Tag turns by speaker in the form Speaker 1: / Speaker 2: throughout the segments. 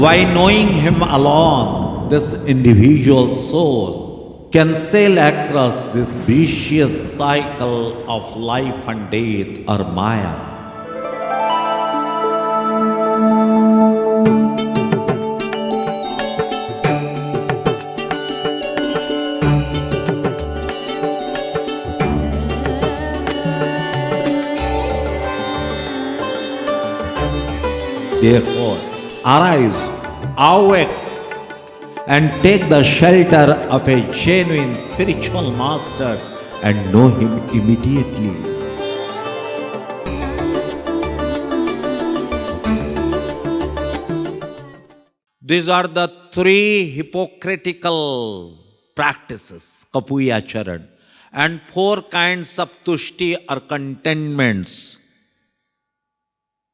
Speaker 1: By knowing Him alone, this individual soul can sail across this vicious cycle of life and death or Maya. Therefore, arise, awake, and take the shelter of a genuine spiritual master and know him immediately. These are the three hypocritical practices, Kapuyacharan, and four kinds of Tusti or contentments.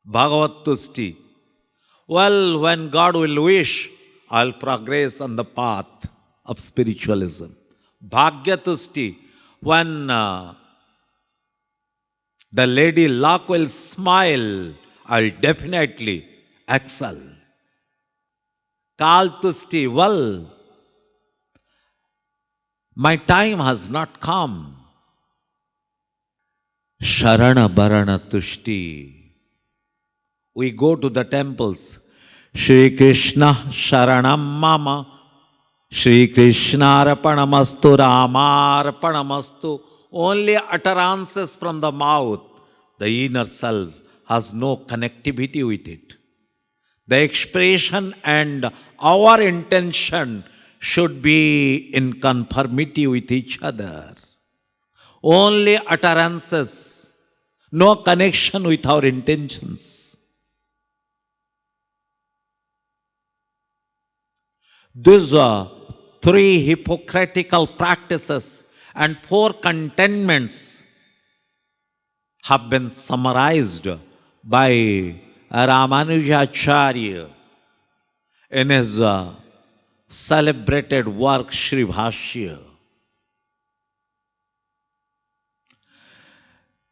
Speaker 1: Bhagavad Tusti. Well, when God will wish, I'll progress on the path of spiritualism. Bhagya Tusti. When the Lady Luck will smile, I'll definitely excel. Kal Tusti. Well, my time has not come. Sharana Barana Tusti. We go to the temples. Shri Krishna Sharanam Mama. Shri Krishna Arpanamastu Rama Arpanamastu. Only utterances from the mouth. The inner self has no connectivity with it. The expression and our intention should be in conformity with each other. Only utterances, no connection with our intentions. These are three hypocritical practices and four contentments have been summarized by Ramanujacharya in his celebrated work Sri Bhashya.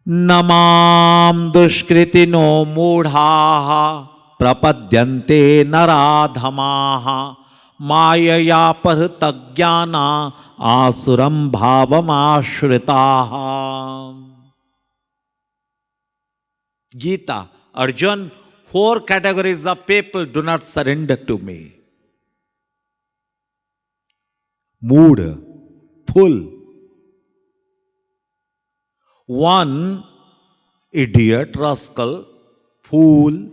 Speaker 1: Namam dushkritino mudhaha prapadyante naradhamaha Mayaya paritagyana asuram bhavam ashritaha. Gita, Arjun, four categories of people do not surrender to me. Mood, full. One, idiot, rascal, fool.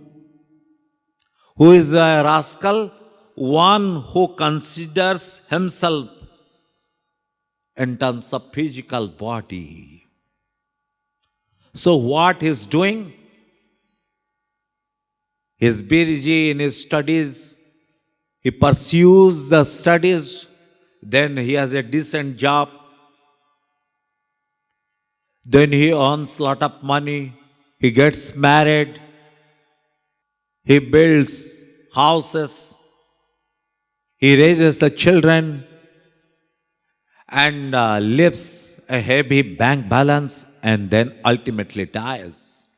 Speaker 1: Who is a rascal? One who considers himself in terms of physical body. So what he is doing? He is busy in his studies. He pursues the studies. Then he has a decent job. Then he earns a lot of money. He gets married. He builds houses. He raises the children and lives a heavy bank balance and then ultimately dies.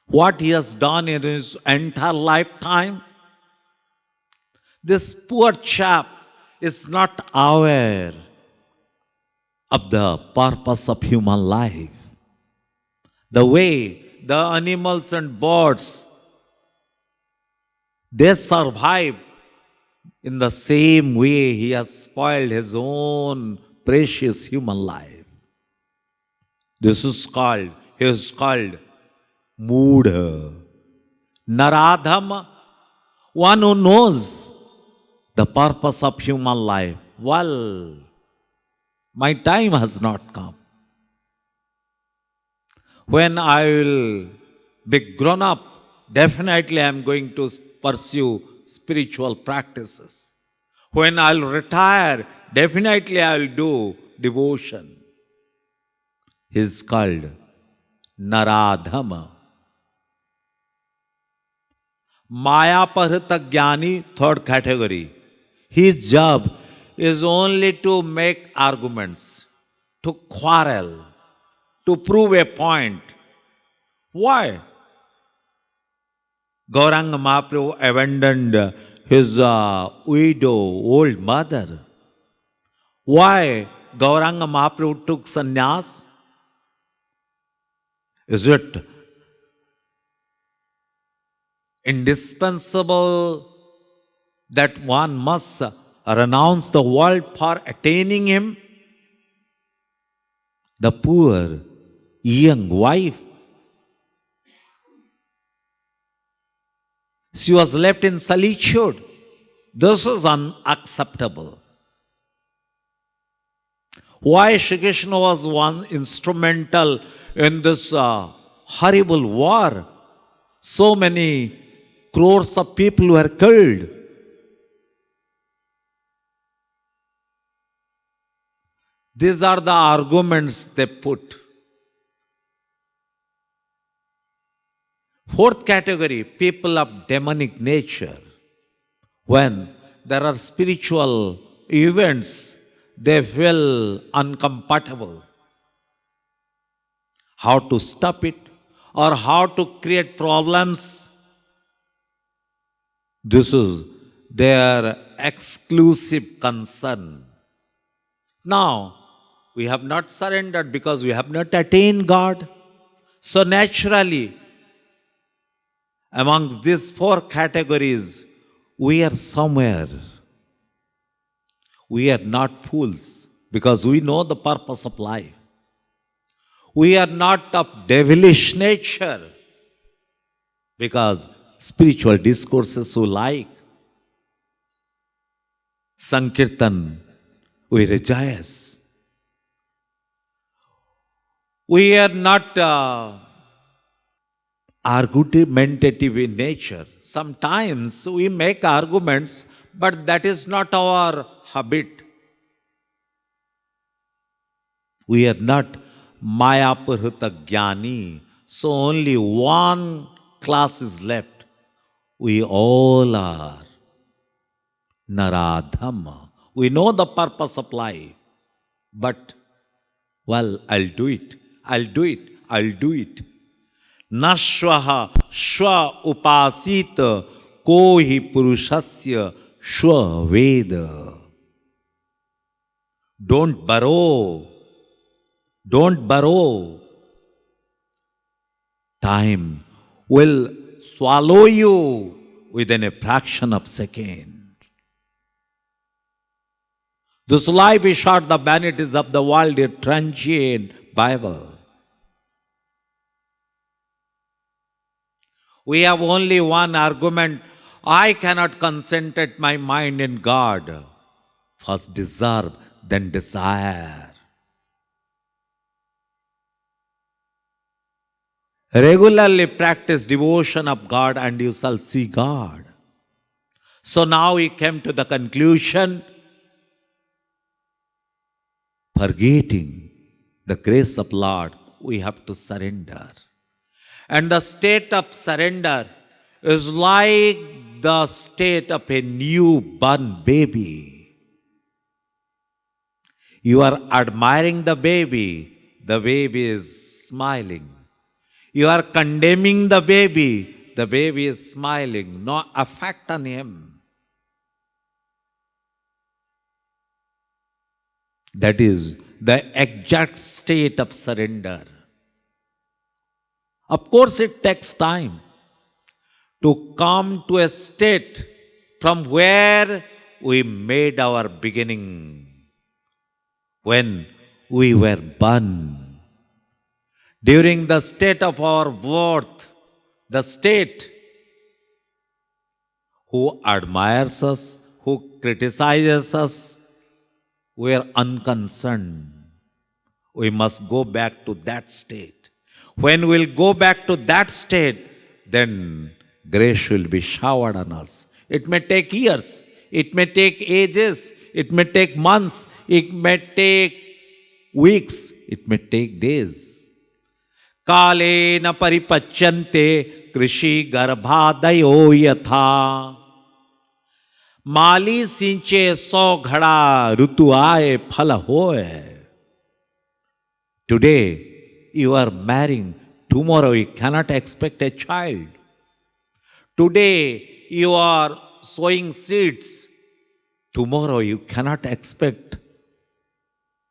Speaker 1: What he has done in his entire lifetime, this poor chap is not aware of the purpose of human life. The way the animals and birds, they survive, in the same way he has spoiled his own precious human life. This is called, he is called Moodha. Naradham, one who knows the purpose of human life. Well, my time has not come. When I will be grown up, definitely I am going to pursue spiritual practices. When I'll retire, definitely I'll do devotion. He is called Naradham. Maya Parita Jnani, third category. His job is only to make arguments, to quarrel, to prove a point. Why? Gauranga Mahaprabhu abandoned his widow, old mother. Why Gauranga Mahaprabhu took sannyas? Is it indispensable that one must renounce the world for attaining him? The poor young wife, she was left in solitude. This was unacceptable. Why Shri Krishna was one instrumental in this horrible war? So many crores of people were killed. These are the arguments they put. Fourth category, people of demonic nature. When there are spiritual events, they feel incompatible. How to stop it or how to create problems? This is their exclusive concern. Now, we have not surrendered because we have not attained God. So naturally, amongst these four categories, we are somewhere. We are not fools because we know the purpose of life. We are not of devilish nature because spiritual discourses we like. Sankirtan, we rejoice. We are not argumentative in nature. Sometimes we make arguments, but that is not our habit. We are not Mayaparhita Jnani, so only one class is left. We all are Naradham. We know the purpose of life, but, well, I'll do it. Nashvaha shva upasita kohi purushasya shva veda. Don't borrow. Time will swallow you within a fraction of a second. This life is short, the vanities of the world are transient. Bible. We have only one argument. I cannot concentrate my mind in God. First deserve, then desire. Regularly practice devotion of God and you shall see God. So now we came to the conclusion, forgetting the grace of Lord, we have to surrender. And the state of surrender is like the state of a newborn baby. You are admiring the baby is smiling. You are condemning the baby is smiling, no effect on him. That is the exact state of surrender. Of course, it takes time to come to a state from where we made our beginning, when we were born. During the state of our birth, the state who admires us, who criticizes us, we are unconcerned. We must go back to that state. When we'll go back to that state, then grace will be showered on us. It may take years, it may take ages, it may take months, it may take weeks, it may take days. Kalena Paripachyante krishi garbhadayo yatha. Mali sinche so ghada rutu aaye phala hoye. Today you are marrying, tomorrow you cannot expect a child. Today you are sowing seeds. Tomorrow you cannot expect.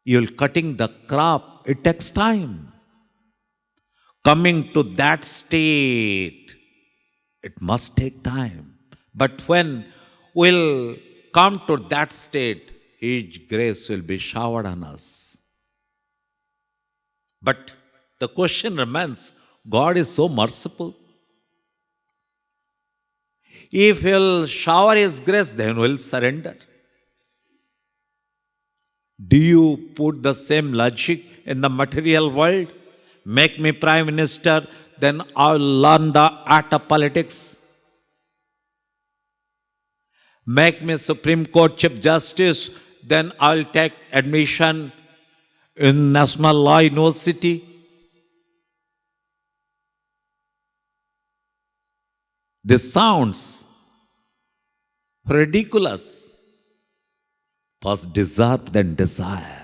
Speaker 1: You'll cutting the crop. It takes time. Coming to that state, it must take time. But when we'll come to that state, His grace will be showered on us. But the question remains, God is so merciful. If He'll shower His grace, then we'll surrender. Do you put the same logic in the material world? Make me Prime Minister, then I'll learn the art of politics. Make me Supreme Court Chief Justice, then I'll take admission in National Law University. This sounds ridiculous. First deserve, then desire.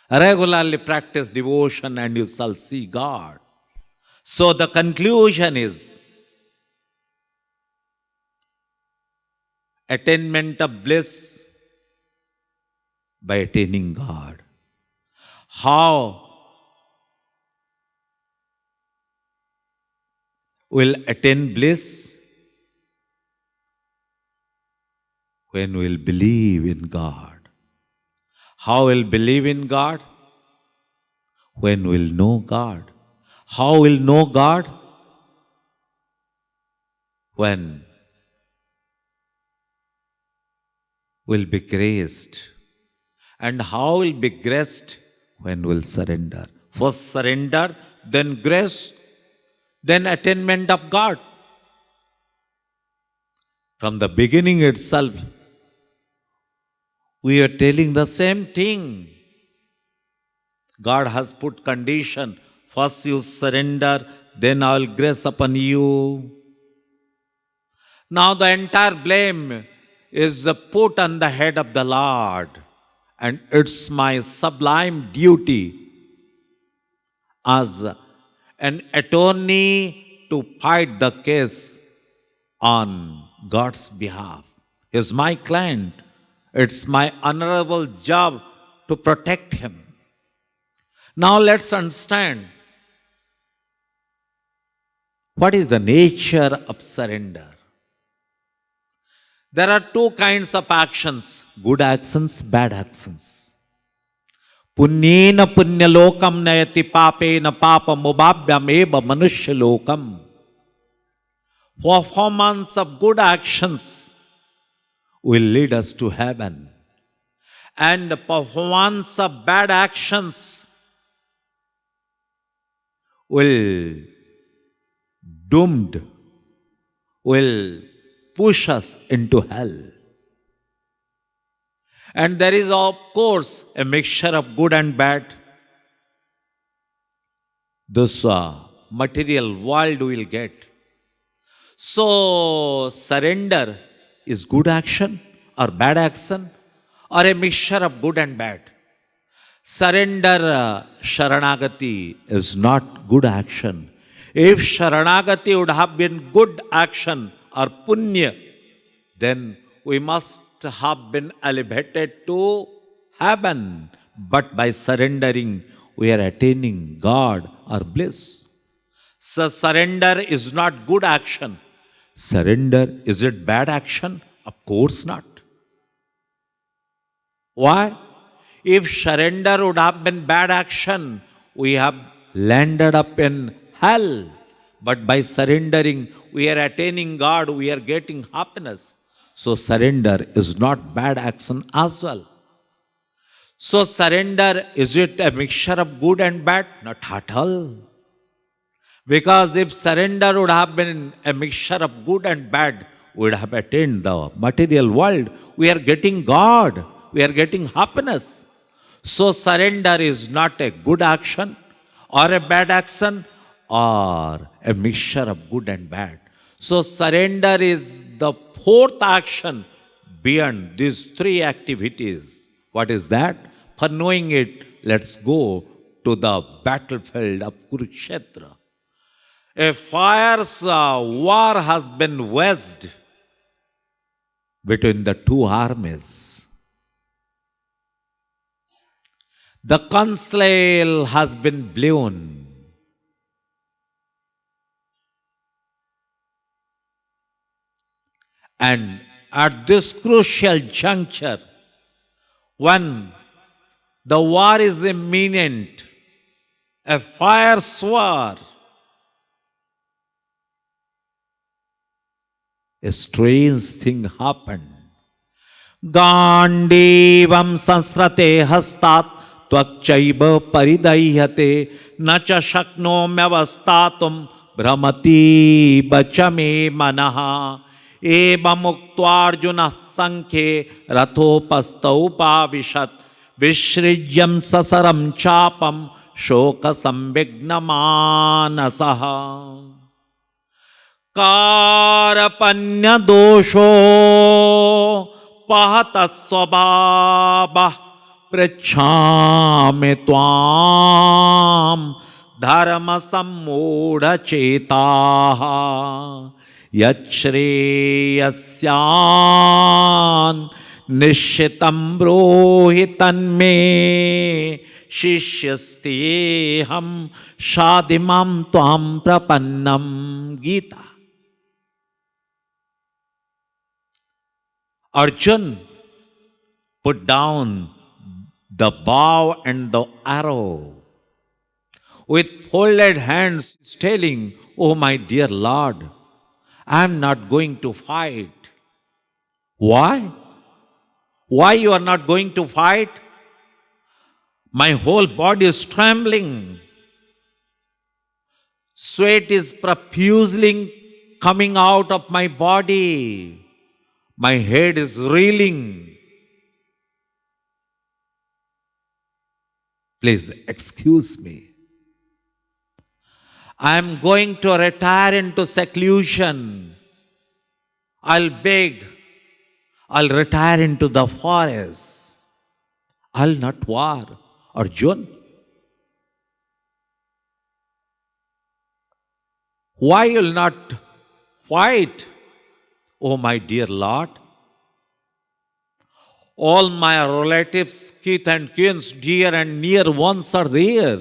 Speaker 1: Regularly practice devotion and you shall see God. So the conclusion is, attainment of bliss by attaining God. How will attain bliss? When we'll believe in God. How will believe in God? When we'll know God. How will know God? When we'll be graced. And how will be graced? When we'll surrender. First surrender, then grace, then attainment of God. From the beginning itself, we are telling the same thing. God has put condition. First you surrender, then I will grace upon you. Now the entire blame is put on the head of the Lord. And it's my sublime duty as an attorney to fight the case on God's behalf. He is my client. It's my honorable job to protect him. Now let's understand what is the nature of surrender. There are two kinds of actions, good actions, bad actions. Punyena punyalokam nayati papena papa mubabhyam eva manushya lokam. Performance of good actions will lead us to heaven. And the performance of bad actions will push us into hell. And there is, of course, a mixture of good and bad. This material world will get. So, surrender is good action or bad action or a mixture of good and bad. Surrender, Sharanagati is not good action. If Sharanagati would have been good action or punya, then we must have been elevated to heaven. But by surrendering, we are attaining God or bliss. So surrender is not good action. Surrender, is it bad action? Of course not. Why? If surrender would have been bad action, we have landed up in hell. But by surrendering, we are attaining God, we are getting happiness. So surrender is not bad action as well. So surrender, is it a mixture of good and bad? Not at all. Because if surrender would have been a mixture of good and bad, we would have attained the material world. We are getting God. We are getting happiness. So surrender is not a good action or a bad action or a mixture of good and bad. So surrender is the fourth action beyond these three activities. What is that? For knowing it, let's go to the battlefield of Kurukshetra. A fierce war has been waged between the two armies. The conch has been blown. And at this crucial juncture, when the war is imminent, a fierce war, a strange thing happened. Gandivam sansrate hastat tvakchaiva paridahyate nacha shaknomyavastatum brahmati bachame manaha evamuktvarjuna sankhe rathopastaupavishat vishrijyam sasaram chapam shoka sambignamanasah कारपन्य दोषो पहत स्वभाव पृच्छामि त्वाम धर्म सम्मूढ़ चेताः यच्छ्रेयस्यान् निश्चितं ब्रूहि तन्मे शिष्यस्तेऽहं शादिमां त्वां प्रपन्नं Gita. Arjun put down the bow and the arrow. With folded hands, telling, "Oh my dear Lord, I am not going to fight." Why? Why you are not going to fight? My whole body is trembling. Sweat is profusely coming out of my body. My head is reeling. Please excuse me. I am going to retire into seclusion. I'll beg. I'll retire into the forest. I'll not war. Arjun, why you'll not fight? Oh my dear Lord, all my relatives, kith and kin, dear and near ones are there.